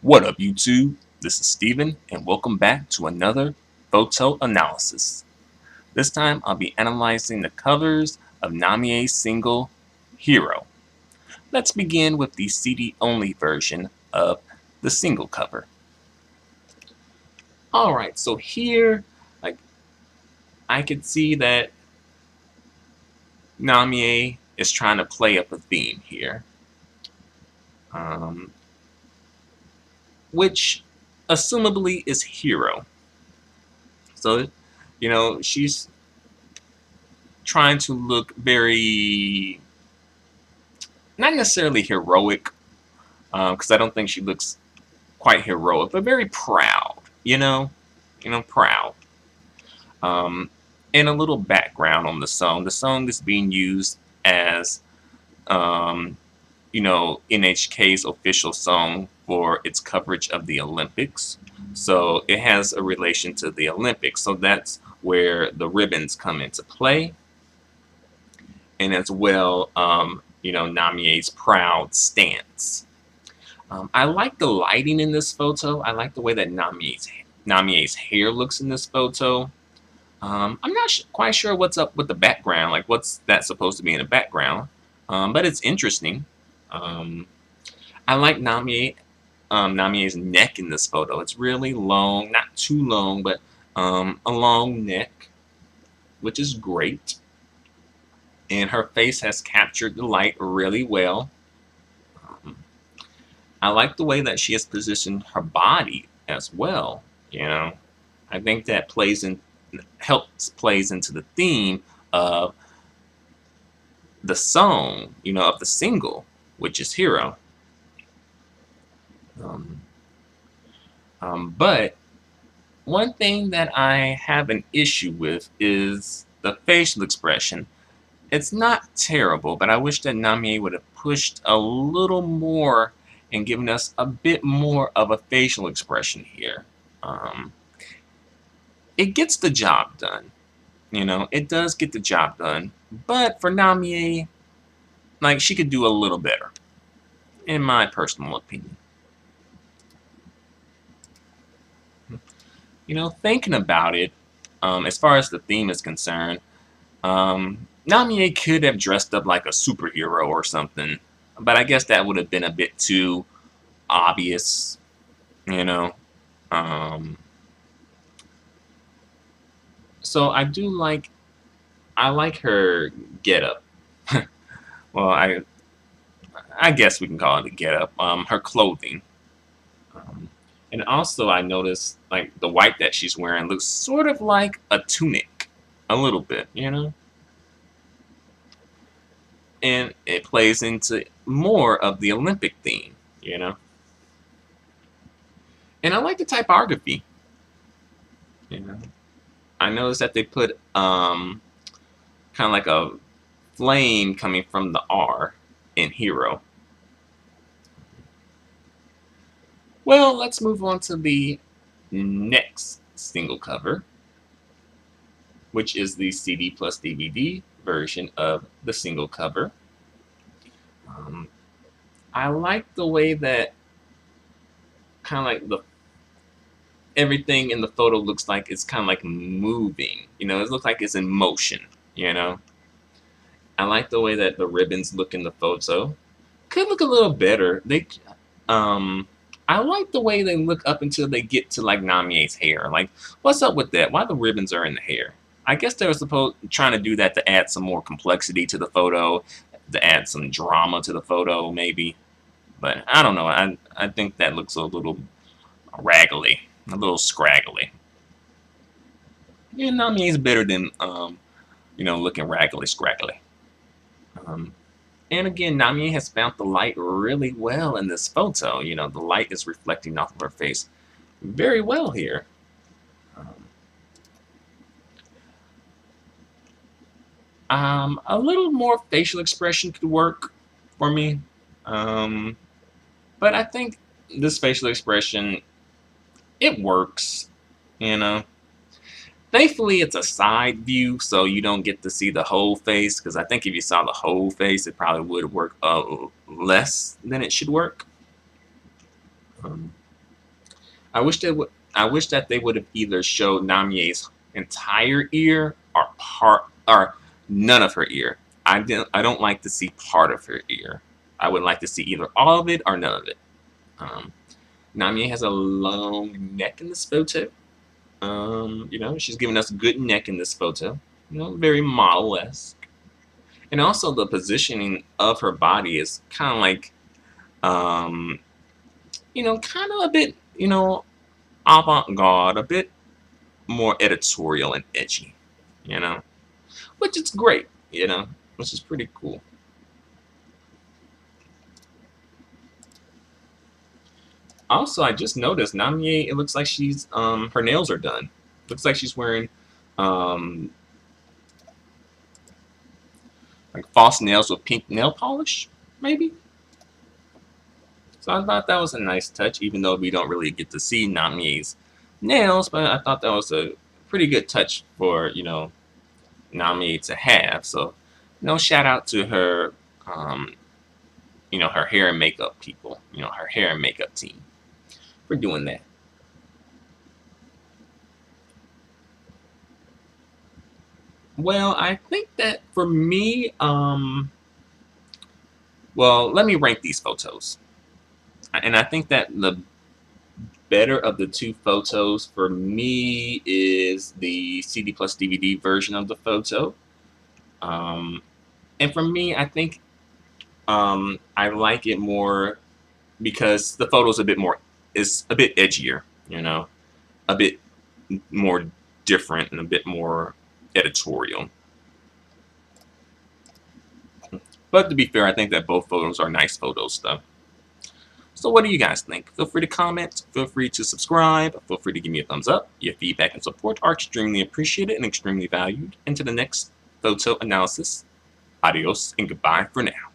What up, YouTube? This is Steven, and welcome back to another photo analysis. This time, I'll be analyzing the covers of Namie's single, Hero. Let's begin with the CD-only version of the single cover. Alright, so here, I could see that Namie is trying to play up a theme here. Which, assumably, is Hero. So, she's trying to look very, not necessarily heroic, because I don't think she looks quite heroic, but very proud, proud. And a little background on the song. The song is being used as, NHK's official song for its coverage of the Olympics. So it has a relation to the Olympics. So that's where the ribbons come into play. And as well, Namie's proud stance. I like the lighting in this photo. I like the way that Namie's hair looks in this photo. I'm not quite sure what's up with the background, like what's that supposed to be in the background, but it's interesting. I like Namie's neck in this photo. It's really long, not too long, but a long neck, which is great. And her face has captured the light really well. I like the way that she has positioned her body as well. I think that plays into the theme of the song, of the single, which is Hero. But one thing that I have an issue with is the facial expression. It's not terrible, but I wish that Namie would have pushed a little more and given us a bit more of a facial expression here. It gets the job done. It does get the job done. But for Namie, she could do a little better, in my personal opinion. Thinking about it, as far as the theme is concerned, Namie could have dressed up like a superhero or something, but I guess that would have been a bit too obvious, So I like her getup. Well, I guess we can call it a getup. Her clothing. And also I noticed the white that she's wearing looks sort of like a tunic. A little bit, And it plays into more of the Olympic theme, And I like the typography. I noticed that they put kind of like a flame coming from the R in Hero. Well, let's move on to the next single cover, which is the CD plus DVD version of the single cover. I like the way that everything in the photo looks like it's kind of like moving. It looks like it's in motion. I like the way that the ribbons look in the photo. Could look a little better. I like the way they look up until they get to Namie's hair. What's up with that? Why the ribbons are in the hair? I guess they were trying to do that to add some more complexity to the photo, to add some drama to the photo, maybe. But I don't know. I think that looks a little raggedy, a little scraggly. Yeah, Namie's better than looking raggedy, scraggly. And again, Namie has found the light really well in this photo. The light is reflecting off of her face very well here. A little more facial expression could work for me. But I think this facial expression, it works, Thankfully, it's a side view, so you don't get to see the whole face, because I think if you saw the whole face, it probably would work less than it should work. I wish they would. I wish that they would have either showed Namie's entire ear or part or none of her ear. I don't like to see part of her ear. I would like to see either all of it or none of it. Um, Namie has a long neck in this photo. You know, she's giving us a good neck in this photo. You know, very model-esque. And also the positioning of her body is kind of like, um, you know, kind of a bit, you know, avant-garde, a bit more editorial and edgy, you know, which is great, you know, which is pretty cool. Also, I just noticed Namie, it looks like she's, her nails are done. Looks like she's wearing, um, like false nails with pink nail polish, maybe? So I thought that was a nice touch, even though we don't really get to see Namie's nails, but I thought that was a pretty good touch for, you know, Namie to have. So, you know, shout out to her, you know, her hair and makeup people, you know, her hair and makeup team for doing that. Well, I think that for me, well, let me rank these photos. And I think that the better of the two photos for me is the CD plus DVD version of the photo. Um, and for me, I think I like it more because the photo's a bit more, is a bit edgier, you know, a bit more different and a bit more editorial. But to be fair, I think that both photos are nice photos, though. So what do you guys think? Feel free to comment, feel free to subscribe, feel free to give me a thumbs up. Your feedback and support are extremely appreciated and extremely valued. And to the next photo analysis, adios and goodbye for now.